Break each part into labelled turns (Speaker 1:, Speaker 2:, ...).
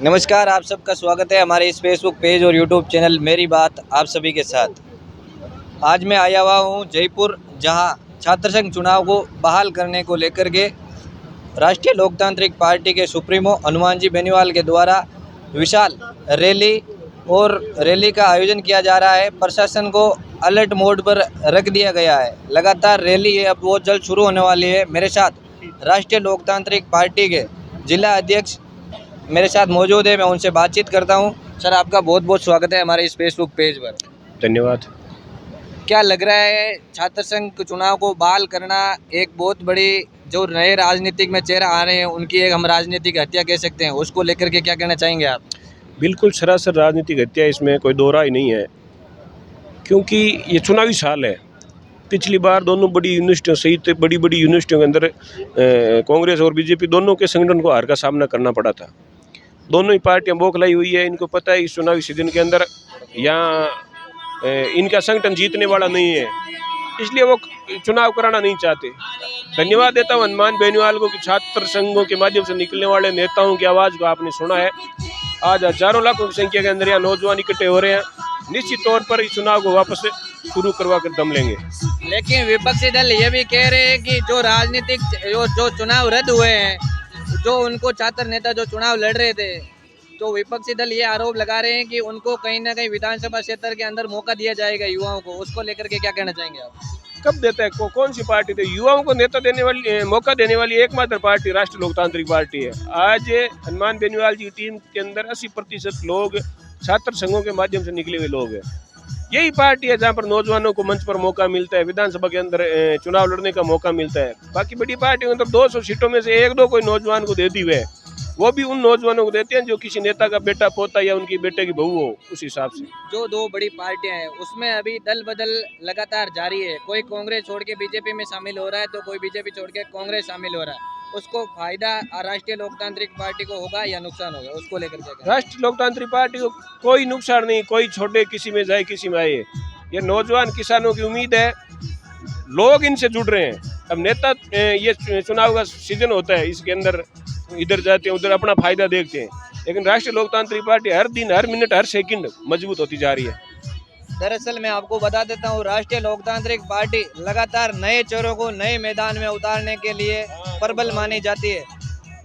Speaker 1: नमस्कार, आप सबका स्वागत है हमारे इस फेसबुक पेज और यूट्यूब चैनल मेरी बात आप सभी के साथ। आज मैं आया हुआ हूँ जयपुर, जहाँ छात्र संघ चुनाव को बहाल करने को लेकर के राष्ट्रीय लोकतांत्रिक पार्टी के सुप्रीमो हनुमान जी बेनीवाल के द्वारा विशाल रैली और रैली का आयोजन किया जा रहा है। प्रशासन को अलर्ट मोड पर रख दिया गया है। लगातार रैली है, अब वो जल्द शुरू होने वाली है। मेरे साथ राष्ट्रीय लोकतांत्रिक पार्टी के जिला अध्यक्ष मेरे साथ मौजूद है, मैं उनसे बातचीत करता हूं। सर, आपका बहुत बहुत स्वागत है हमारे इस फेसबुक पेज पर।
Speaker 2: धन्यवाद।
Speaker 1: क्या लग रहा है, छात्र संघ चुनाव को बहाल करना एक बहुत बड़ी, जो नए राजनीतिक में चेहरा आ रहे हैं उनकी एक हम राजनीतिक हत्या कह सकते हैं, उसको लेकर के क्या कहना चाहेंगे आप?
Speaker 2: बिल्कुल सरासर राजनीतिक हत्या, इसमें कोई दो राय नहीं है, क्योंकि ये चुनावी साल है। पिछली बार दोनों बड़ी यूनिवर्सिटियों सहित बड़ी बड़ी यूनिवर्सिटियों के अंदर कांग्रेस और बीजेपी दोनों के संगठन को हार का सामना करना पड़ा था। दोनों ही पार्टियां बौखलाई हुई है। इनको पता है इस चुनावी सीजन के अंदर यहाँ इनका संगठन जीतने वाला नहीं है, इसलिए वो चुनाव कराना नहीं चाहते। धन्यवाद देता हूँ हनुमान बेनीवाल को कि छात्र संघों के माध्यम से निकलने वाले नेताओं की आवाज़ को आपने सुना है। आज हजारों लाखों की संख्या के अंदर यहाँ नौजवान इकट्ठे हो रहे हैं। निश्चित तौर पर इस चुनाव को वापस शुरू करवा कर दम लेंगे।
Speaker 1: लेकिन विपक्षी दल ये भी कह रहे हैं कि जो राजनीतिक जो चुनाव रद्द हुए हैं, जो उनको छात्र नेता जो चुनाव लड़ रहे थे, तो विपक्षी दल ये आरोप लगा रहे हैं कि उनको कहीं ना कहीं विधानसभा क्षेत्र के अंदर मौका दिया जाएगा युवाओं को। उसको लेकर के क्या कहना चाहेंगे आप?
Speaker 2: कब देता है? कौन सी पार्टी थी? युवाओं को नेता देने वाली, मौका देने वाली एकमात्र पार्टी राष्ट्रीय लोकतांत्रिक पार्टी है। आज हनुमान बेनीवाल जी की टीम के अंदर 80% लोग छात्र संघों के माध्यम से निकले हुए लोग हैं। यही पार्टी है जहाँ पर नौजवानों को मंच पर मौका मिलता है, विधानसभा के अंदर चुनाव लड़ने का मौका मिलता है। बाकी बड़ी पार्टियों के अंदर 200 सीटों में से एक दो कोई नौजवान को दे दी हुए, वो भी उन नौजवानों को देते हैं जो किसी नेता का बेटा पोता या उनकी बेटे की बहू हो, उस हिसाब से।
Speaker 1: जो दो बड़ी पार्टियां हैं उसमें अभी दल बदल लगातार जारी है। कोई कांग्रेस छोड़ के बीजेपी में शामिल हो रहा है, तो कोई बीजेपी छोड़ के कांग्रेस शामिल हो रहा है। उसको फायदा राष्ट्रीय लोकतांत्रिक पार्टी को होगा या नुकसान होगा, उसको लेकर के?
Speaker 2: राष्ट्रीय लोकतांत्रिक पार्टी को कोई नुकसान नहीं, कोई छोटे किसी में जाए किसी में आए। ये नौजवान किसानों की उम्मीद है, लोग इनसे जुड़ रहे हैं। अब नेता, ये चुनाव का सीजन होता है, इसके अंदर इधर जाते हैं उधर अपना फायदा देखते हैं, लेकिन राष्ट्रीय लोकतांत्रिक पार्टी हर दिन हर मिनट हर सेकंड मजबूत होती जा रही है।
Speaker 1: दरअसल मैं आपको बता देता हूँ, राष्ट्रीय लोकतांत्रिक पार्टी लगातार नए चेहरों को नए मैदान में उतारने के लिए प्रबल मानी जाती है।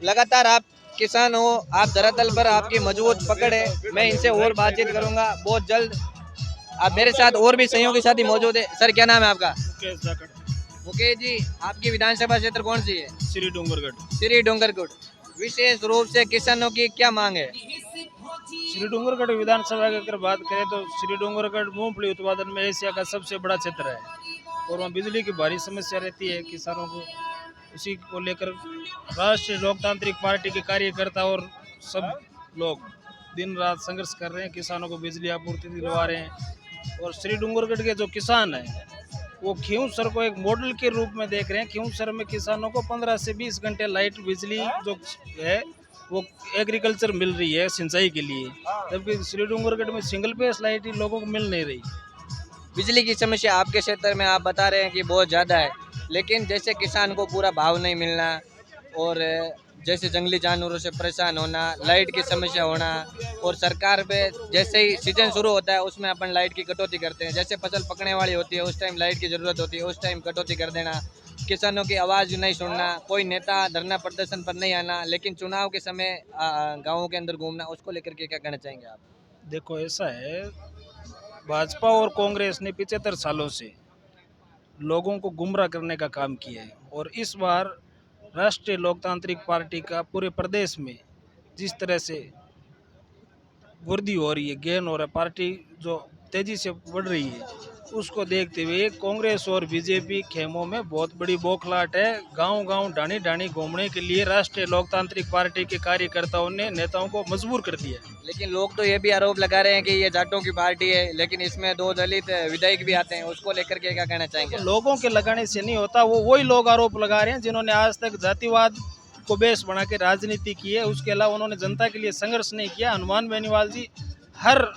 Speaker 1: लगातार आप किसान हो, आप धरातल पर आपकी मजबूत पकड़ है। मैं इनसे और बातचीत करूंगा बहुत जल्द। आप मेरे साथ और भी सहयोगी साथी मौजूद है। सर, क्या नाम है आपका? मुकेश जी, आपकी विधानसभा क्षेत्र कौन सी है?
Speaker 2: श्री डूंगरगढ़।
Speaker 1: श्री डूंगरगढ़। विशेष रूप से किसानों की क्या मांग है?
Speaker 3: श्री डूंगरगढ़ विधानसभा की अगर बात करें तो श्री डूंगरगढ़ मूंगफली उत्पादन में एशिया का सबसे बड़ा क्षेत्र है और वहाँ बिजली की भारी समस्या रहती है किसानों को। उसी को लेकर राष्ट्रीय लोकतांत्रिक पार्टी के कार्यकर्ता और सब लोग दिन रात संघर्ष कर रहे हैं, किसानों को बिजली आपूर्ति दिलवा रहे हैं। और श्री डूंगरगढ़ के जो किसान हैं वो खियूंसर को एक मॉडल के रूप में देख रहे हैं। खियूंसर में किसानों को 15 से 20 घंटे लाइट बिजली जो है वो एग्रीकल्चर मिल रही है सिंचाई के लिए, जबकि श्री डूंगरगढ़ में सिंगल फेस लाइट ही लोगों को मिल नहीं रही।
Speaker 1: बिजली की समस्या आपके क्षेत्र में आप बता रहे हैं कि बहुत ज़्यादा है, लेकिन जैसे किसान को पूरा भाव नहीं मिलना और जैसे जंगली जानवरों से परेशान होना, लाइट की समस्या होना, और सरकार पे जैसे ही सीजन शुरू होता है उसमें अपन लाइट की कटौती करते हैं। जैसे फसल पकने वाली होती है उस टाइम लाइट की ज़रूरत होती है, उस टाइम कटौती कर देना, किसानों की आवाज़ नहीं सुनना, कोई नेता धरना प्रदर्शन पर नहीं आना, लेकिन चुनाव के समय गाँवों के अंदर घूमना, उसको लेकर के क्या कहना चाहेंगे आप?
Speaker 3: देखो, ऐसा है, भाजपा और कांग्रेस ने 75 सालों से लोगों को गुमराह करने का काम किया है और इस बार राष्ट्रीय लोकतांत्रिक पार्टी का पूरे प्रदेश में जिस तरह से वृद्धि हो रही है, गेन हो रहा है, पार्टी जो तेजी से बढ़ रही है, उसको देखते हुए कांग्रेस और बीजेपी खेमों में बहुत बड़ी बौखलाहट है। गांव-गांव ढाणी-ढाणी घूमने के लिए राष्ट्रीय लोकतांत्रिक पार्टी के कार्यकर्ताओं ने नेताओं को मजबूर कर दिया।
Speaker 1: लेकिन लोग तो ये भी आरोप लगा रहे हैं कि ये जाटों की पार्टी है, लेकिन इसमें 2 दलित विधायक भी आते हैं, उसको लेकर के क्या कहना चाहेंगे?
Speaker 3: लोगों के लगाने से नहीं होता, वो वही लोग आरोप लगा रहे हैं जिन्होंने आज तक जातिवाद को बेस बना के राजनीति की है। उसके अलावा उन्होंने जनता के लिए संघर्ष नहीं किया। हनुमान बेनीवाल जी हर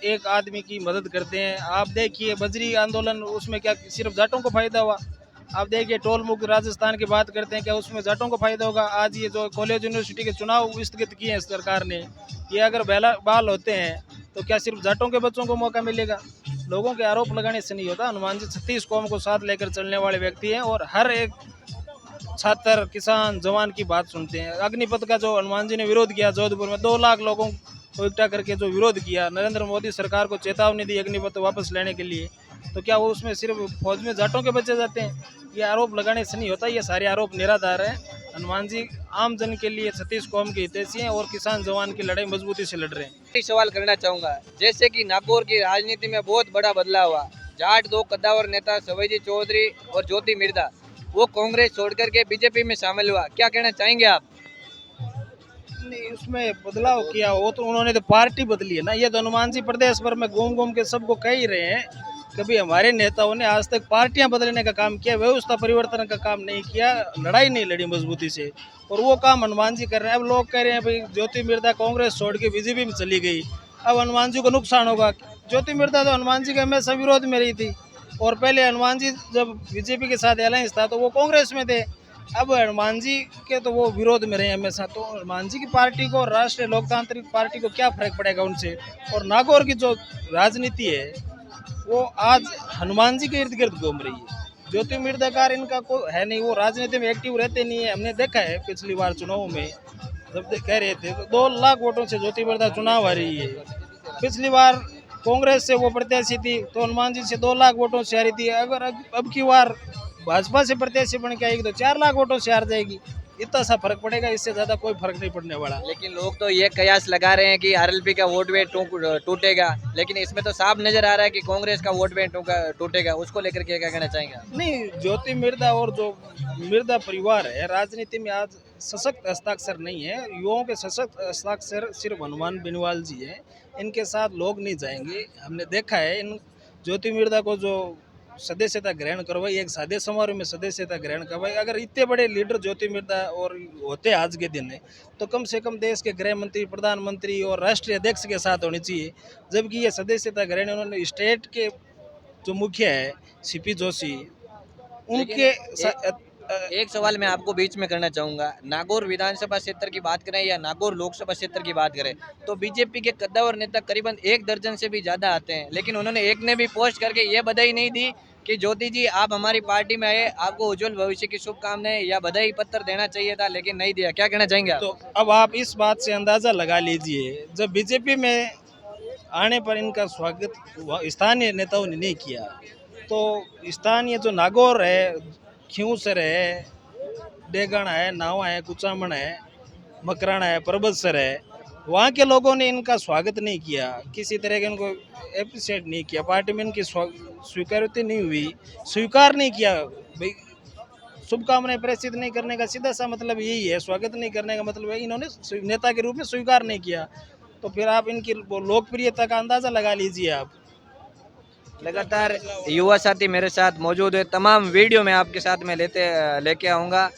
Speaker 3: एक आदमी की मदद करते हैं। आप देखिए बजरी आंदोलन, उसमें क्या सिर्फ जाटों को फायदा हुआ? आप देखिए टोल मुक्त राजस्थान की बात करते हैं, क्या उसमें जाटों को फायदा होगा? आज ये जो कॉलेज यूनिवर्सिटी के चुनाव स्थगित किए हैं सरकार ने, ये अगर बहाल होते हैं तो क्या सिर्फ जाटों के बच्चों को मौका मिलेगा? लोगों के आरोप लगाने से नहीं होता। हनुमान जी 36 कौम को साथ लेकर चलने वाले व्यक्ति हैं और हर एक छात्र, किसान, जवान की बात सुनते हैं। अग्निपथ का जो हनुमान जी ने विरोध किया जोधपुर में, 2 लाख लोगों को इकट्ठा करके जो विरोध किया, नरेंद्र मोदी सरकार को चेतावनी दी अग्निपथ वापस लेने के लिए, तो क्या वो उसमें सिर्फ फौज में जाटों के बच्चे जाते हैं? ये आरोप लगाने से नहीं होता। ये सारे आरोप निराधार है। हनुमान जी आम जन के लिए 36 कौम के हितैषी हैं और किसान जवान की लड़ाई मजबूती से लड़ रहे हैं।
Speaker 1: एक सवाल करना चाहूँगा, जैसे कि नागौर की राजनीति में बहुत बड़ा बदलाव हुआ। जाट 2 कद्दावर नेता सवैजी चौधरी और ज्योति मिर्धा वो कांग्रेस छोड़कर के बीजेपी में शामिल हुआ, क्या कहना चाहेंगे आप?
Speaker 3: नहीं, उसमें बदलाव किया वो तो उन्होंने तो पार्टी बदली है ना। ये तो हनुमान जी प्रदेश भर में घूम घूम के सबको कह ही रहे हैं। कभी हमारे नेताओं ने आज तक पार्टियां बदलने का काम किया, व्यवस्था परिवर्तन का काम नहीं किया, लड़ाई नहीं लड़ी मजबूती से, और वो काम हनुमान जी कर रहे हैं। अब लोग कह रहे हैं भाई ज्योति मिर्धा कांग्रेस छोड़ के बीजेपी में चली गई, अब हनुमान जी को नुकसान होगा। ज्योति मिर्धा तो हनुमान जी के हमेशा विरोध में रही थी, और पहले हनुमान जी जब बीजेपी के साथ अलायंस था तो वो कांग्रेस में थे। अब हनुमान जी के तो वो विरोध में रहे हमेशा, तो हनुमान जी की पार्टी को, राष्ट्रीय लोकतांत्रिक पार्टी को क्या फर्क पड़ेगा उनसे? और नागौर की जो राजनीति है वो आज हनुमान जी के इर्द गिर्द घूम रही है। ज्योति मिर्धा कार इनका कोई है नहीं, वो राजनीति में एक्टिव रहते नहीं है। हमने देखा है पिछली बार चुनाव में जब कह रहे थे तो 2 लाख वोटों से ज्योति मिर्धा चुनाव आ रही है। पिछली बार कांग्रेस से वो प्रत्याशी थी तो हनुमान जी से 2 लाख वोटों से हारी थी। अगर अब की बार भाजपा से प्रत्याशी बन के आएगी तो 4 लाख वोटों से हार जाएगी। इतना सा फर्क पड़ेगा, इससे ज्यादा कोई फर्क नहीं पड़ने वाला।
Speaker 1: लेकिन लोग तो ये कयास लगा रहे हैं कि आरएलपी का वोट बैंक टूटेगा, लेकिन इसमें तो साफ नजर आ रहा है कि कांग्रेस का वोट बैंक टूटेगा। उसको लेकर के क्या कहना चाहेंगे आप?
Speaker 3: नहीं, ज्योति मिर्धा और जो मिर्धा परिवार है राजनीति में आज सशक्त हस्ताक्षर नहीं है। युवाओं के सशक्त हस्ताक्षर सिर्फ हनुमान बेनीवाल जी हैं। इनके साथ लोग नहीं जाएंगे। हमने देखा है इन ज्योति मिर्धा को जो सदस्यता ग्रहण करवाई, एक सादे समारोह में सदस्यता ग्रहण करवाई। अगर इतने बड़े लीडर ज्योति मिर्धा और होते आज के दिन है तो कम से कम देश के गृह मंत्री, प्रधानमंत्री और राष्ट्रीय अध्यक्ष के साथ होनी चाहिए। जबकि ये सदस्यता ग्रहण उन्होंने स्टेट के जो मुखिया है सीपी जोशी उनके
Speaker 1: एक सवाल मैं आपको बीच में करना चाहूंगा। नागौर विधानसभा क्षेत्र की बात करें या नागौर लोकसभा क्षेत्र की बात करें तो बीजेपी के कद्दावर नेता करीबन 1 दर्जन से भी ज्यादा आते हैं, लेकिन उन्होंने एक ने भी पोस्ट करके ये बधाई नहीं दी कि ज्योति जी आप हमारी पार्टी में आए, आपको उज्जवल भविष्य की शुभकामनाएं या बधाई पत्र देना चाहिए था, लेकिन नहीं दिया। क्या कहना चाहेंगे आप?
Speaker 3: तो अब आप इस बात से अंदाजा लगा लीजिए, जब बीजेपी में आने पर इनका स्वागत स्थानीय नेताओं ने नहीं किया तो स्थानीय जो नागौर है, खियूसर है, डेगण है, नावा है, कुचामण है, मकराना है, परबतसर है, वहाँ के लोगों ने इनका स्वागत नहीं किया, किसी तरह के इनको एप्रिशिएट नहीं किया। पार्टी में इनकी स्वीकार्यता नहीं हुई, स्वीकार नहीं किया। भाई शुभकामनाएं प्रेषित नहीं करने का सीधा सा मतलब यही है, स्वागत नहीं करने का मतलब है इन्होंने नेता के रूप में स्वीकार नहीं किया। तो फिर आप इनकी लोकप्रियता का अंदाजा लगा लीजिए। आप
Speaker 1: लगातार युवा साथी मेरे साथ मौजूद है, तमाम वीडियो मैं आपके साथ में लेके आऊँगा।